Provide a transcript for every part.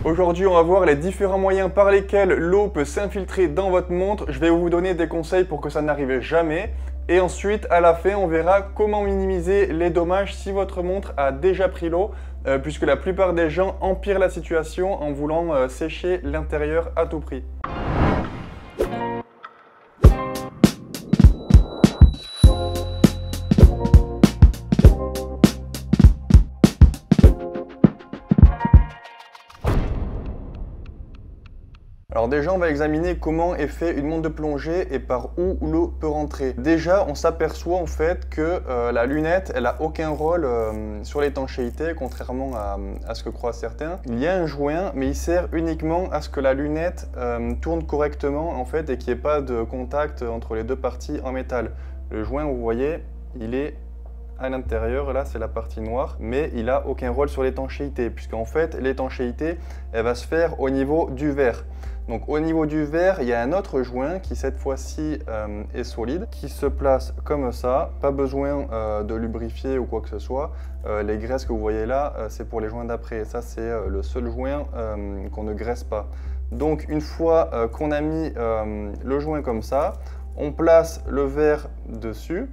Aujourd'hui, on va voir les différents moyens par lesquels l'eau peut s'infiltrer dans votre montre. Je vais vous donner des conseils pour que ça n'arrive jamais. Et ensuite, à la fin, on verra comment minimiser les dommages si votre montre a déjà pris l'eau, puisque la plupart des gens empirent la situation en voulant sécher l'intérieur à tout prix. Alors déjà, on va examiner comment est fait une montre de plongée et par où l'eau peut rentrer. Déjà, on s'aperçoit en fait que la lunette, elle n'a aucun rôle sur l'étanchéité, contrairement à ce que croient certains. Il y a un joint, mais il sert uniquement à ce que la lunette tourne correctement en fait et qu'il n'y ait pas de contact entre les deux parties en métal. Le joint, vous voyez, il est à l'intérieur, là c'est la partie noire, mais il n'a aucun rôle sur l'étanchéité, puisqu'en fait l'étanchéité, elle va se faire au niveau du verre. Donc au niveau du verre, il y a un autre joint qui cette fois-ci est solide, qui se place comme ça, pas besoin de lubrifier ou quoi que ce soit. Les graisses que vous voyez là, c'est pour les joints d'après, ça c'est le seul joint qu'on ne graisse pas. Donc une fois qu'on a mis le joint comme ça, on place le verre dessus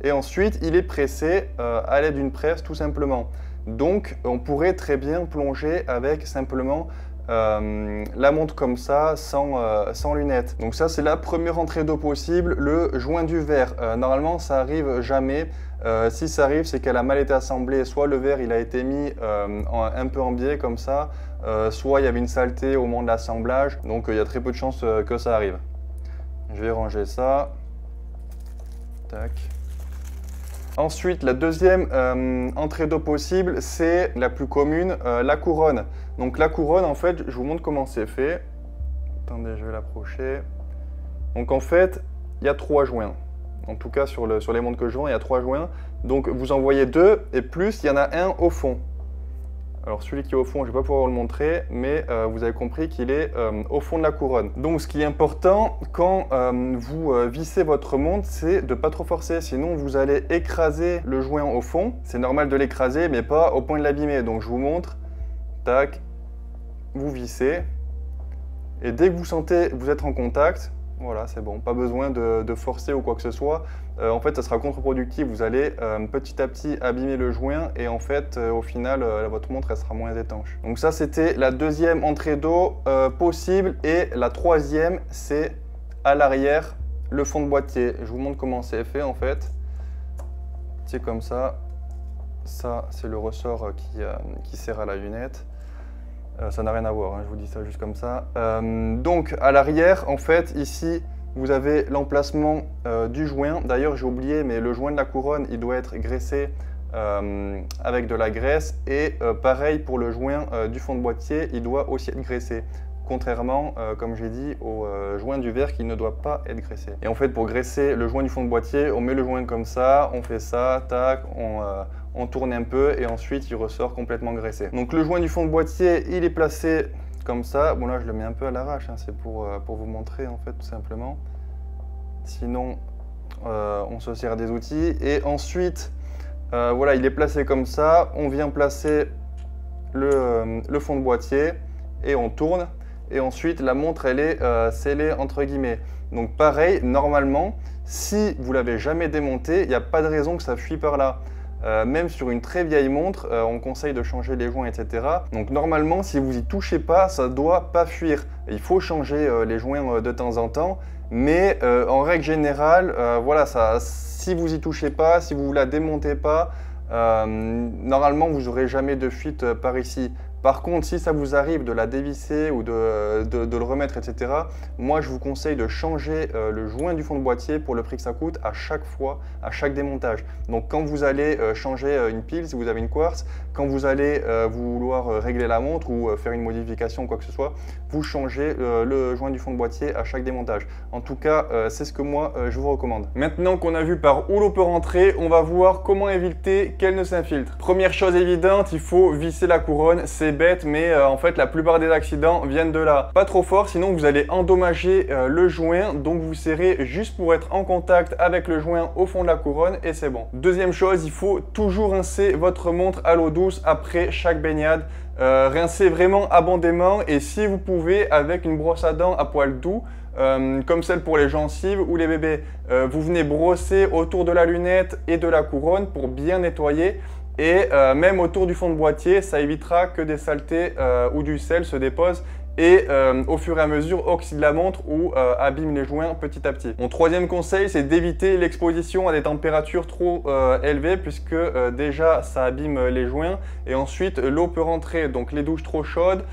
et ensuite il est pressé à l'aide d'une presse tout simplement. Donc on pourrait très bien plonger avec simplement la montre comme ça, sans lunettes. Donc ça c'est la première entrée d'eau possible, le joint du verre. Normalement ça arrive jamais. Si ça arrive, c'est qu'elle a mal été assemblée. Soit le verre il a été mis un peu en biais comme ça, soit il y avait une saleté au moment de l'assemblage. Donc il y a très peu de chances que ça arrive. Je vais ranger ça. Tac. Ensuite, la deuxième entrée d'eau possible, c'est la plus commune, la couronne. Donc la couronne, en fait, je vous montre comment c'est fait. Attendez, je vais l'approcher. Donc en fait, il y a 3 joints. En tout cas, sur les montres que je vends, il y a 3 joints. Donc vous en voyez 2 et plus, il y en a un au fond. Alors celui qui est au fond, je ne vais pas pouvoir vous le montrer, mais vous avez compris qu'il est au fond de la couronne. Donc ce qui est important quand vous vissez votre montre, c'est de ne pas trop forcer, sinon vous allez écraser le joint au fond. C'est normal de l'écraser, mais pas au point de l'abîmer. Donc je vous montre, tac, vous vissez, et dès que vous sentez que vous êtes en contact, voilà, c'est bon, pas besoin de forcer ou quoi que ce soit. En fait, ça sera contre-productif. Vous allez petit à petit abîmer le joint et en fait, au final, votre montre elle sera moins étanche. Donc ça, c'était la deuxième entrée d'eau possible. Et la troisième, c'est à l'arrière, le fond de boîtier. Je vous montre comment c'est fait en fait. C'est comme ça. Ça, c'est le ressort qui sert à la lunette. Ça n'a rien à voir, hein, je vous dis ça juste comme ça. Donc à l'arrière, en fait, ici, vous avez l'emplacement du joint. D'ailleurs, j'ai oublié, mais le joint de la couronne, il doit être graissé avec de la graisse. Et pareil pour le joint du fond de boîtier, il doit aussi être graissé. Contrairement, comme j'ai dit, au joint du verre qui ne doit pas être graissé. Et en fait, pour graisser le joint du fond de boîtier, on met le joint comme ça, on fait ça, tac, on tourne un peu et ensuite il ressort complètement graissé. Donc le joint du fond de boîtier, il est placé comme ça. Bon là, je le mets un peu à l'arrache, hein, c'est pour vous montrer en fait tout simplement. Sinon, on se sert des outils. Et ensuite, voilà, il est placé comme ça. On vient placer le fond de boîtier et on tourne. Et ensuite, la montre, elle est scellée entre guillemets. Donc pareil, normalement, si vous l'avez jamais démonté, il n'y a pas de raison que ça fuit par là. Même sur une très vieille montre, on conseille de changer les joints, etc. Donc normalement, si vous y touchez pas, ça doit pas fuir. Il faut changer les joints de temps en temps, mais en règle générale, voilà, si vous y touchez pas, si vous la démontez pas, normalement vous n'aurez jamais de fuite par ici. Par contre, si ça vous arrive de la dévisser ou de le remettre, etc., moi je vous conseille de changer le joint du fond de boîtier pour le prix que ça coûte à chaque fois, à chaque démontage. Donc quand vous allez changer une pile, si vous avez une quartz, quand vous allez vouloir régler la montre ou faire une modification ou quoi que ce soit, vous changez le joint du fond de boîtier à chaque démontage. En tout cas, c'est ce que moi je vous recommande. Maintenant qu'on a vu par où l'eau peut rentrer, on va voir comment éviter qu'elle ne s'infiltre. Première chose évidente, il faut visser la couronne. C'est bête, mais en fait la plupart des accidents viennent de là. Pas trop fort, sinon vous allez endommager le joint. Donc vous serrez juste pour être en contact avec le joint au fond de la couronne et c'est bon. Deuxième chose, il faut toujours rincer votre montre à l'eau douce après chaque baignade. Rincez vraiment abondamment et si vous pouvez avec une brosse à dents à poil doux, comme celle pour les gencives ou les bébés. Vous venez brosser autour de la lunette et de la couronne pour bien nettoyer et même autour du fond de boîtier, ça évitera que des saletés ou du sel se déposent et au fur et à mesure oxyde la montre ou abîme les joints petit à petit. Mon troisième conseil, c'est d'éviter l'exposition à des températures trop élevées puisque déjà ça abîme les joints et ensuite l'eau peut rentrer. Donc les douches trop chaudes,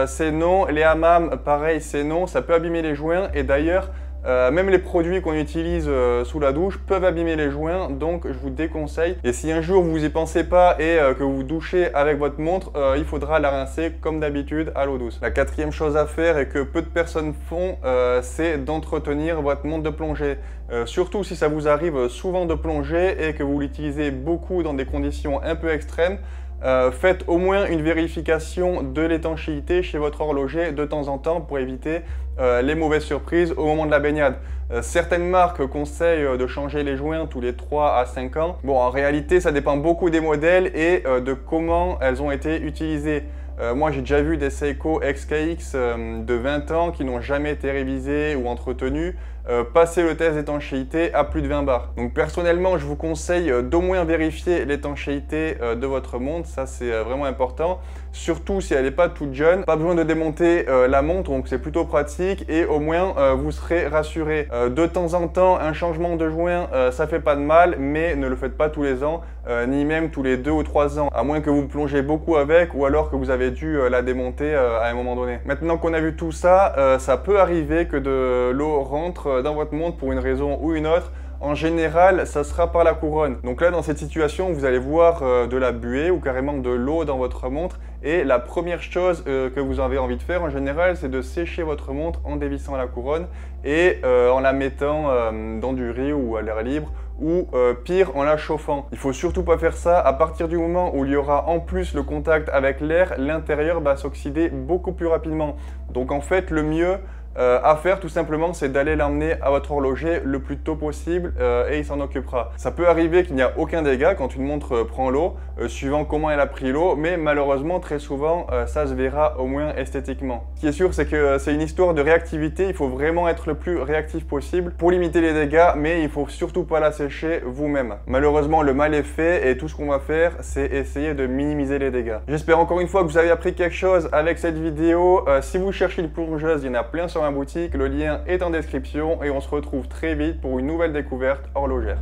c'est non. Les hammams, pareil, c'est non. Ça peut abîmer les joints et d'ailleurs, même les produits qu'on utilise sous la douche peuvent abîmer les joints, donc je vous déconseille. Et si un jour vous n'y pensez pas et que vous douchez avec votre montre, il faudra la rincer comme d'habitude à l'eau douce. La quatrième chose à faire et que peu de personnes font, c'est d'entretenir votre montre de plongée. Surtout si ça vous arrive souvent de plonger et que vous l'utilisez beaucoup dans des conditions un peu extrêmes. Faites au moins une vérification de l'étanchéité chez votre horloger de temps en temps pour éviter les mauvaises surprises au moment de la baignade. Certaines marques conseillent de changer les joints tous les 3 à 5 ans. Bon, en réalité, ça dépend beaucoup des modèles et de comment elles ont été utilisées. Moi, j'ai déjà vu des Seiko XKX de 20 ans qui n'ont jamais été révisés ou entretenus passer le test d'étanchéité à plus de 20 bars. Donc personnellement, je vous conseille d'au moins vérifier l'étanchéité de votre montre, ça c'est vraiment important. Surtout si elle n'est pas toute jeune, pas besoin de démonter la montre, donc c'est plutôt pratique et au moins vous serez rassuré. De temps en temps, un changement de joint, ça fait pas de mal, mais ne le faites pas tous les ans, ni même tous les 2 ou 3 ans, à moins que vous plongez beaucoup avec ou alors que vous avez dû la démonter à un moment donné. Maintenant qu'on a vu tout ça, ça peut arriver que de l'eau rentre dans votre montre pour une raison ou une autre. En général, ça sera par la couronne. Donc là, dans cette situation, vous allez voir de la buée ou carrément de l'eau dans votre montre. Et la première chose que vous avez envie de faire en général, c'est de sécher votre montre en dévissant la couronne et en la mettant dans du riz ou à l'air libre ou pire en la chauffant. Il faut surtout pas faire ça. À partir du moment où il y aura en plus le contact avec l'air, l'intérieur va s'oxyder beaucoup plus rapidement. Donc en fait, le mieux à faire tout simplement, c'est d'aller l'emmener à votre horloger le plus tôt possible et il s'en occupera. Ça peut arriver qu'il n'y a aucun dégât quand une montre prend l'eau, suivant comment elle a pris l'eau, mais malheureusement très souvent ça se verra au moins esthétiquement. Ce qui est sûr, c'est que c'est une histoire de réactivité, il faut vraiment être le plus réactif possible pour limiter les dégâts, mais il faut surtout pas la sécher vous-même. Malheureusement, le mal est fait et tout ce qu'on va faire, c'est essayer de minimiser les dégâts. J'espère encore une fois que vous avez appris quelque chose avec cette vidéo. Si vous cherchez une plongeuse, il y en a plein sur boutique, le lien est en description et on se retrouve très vite pour une nouvelle découverte horlogère.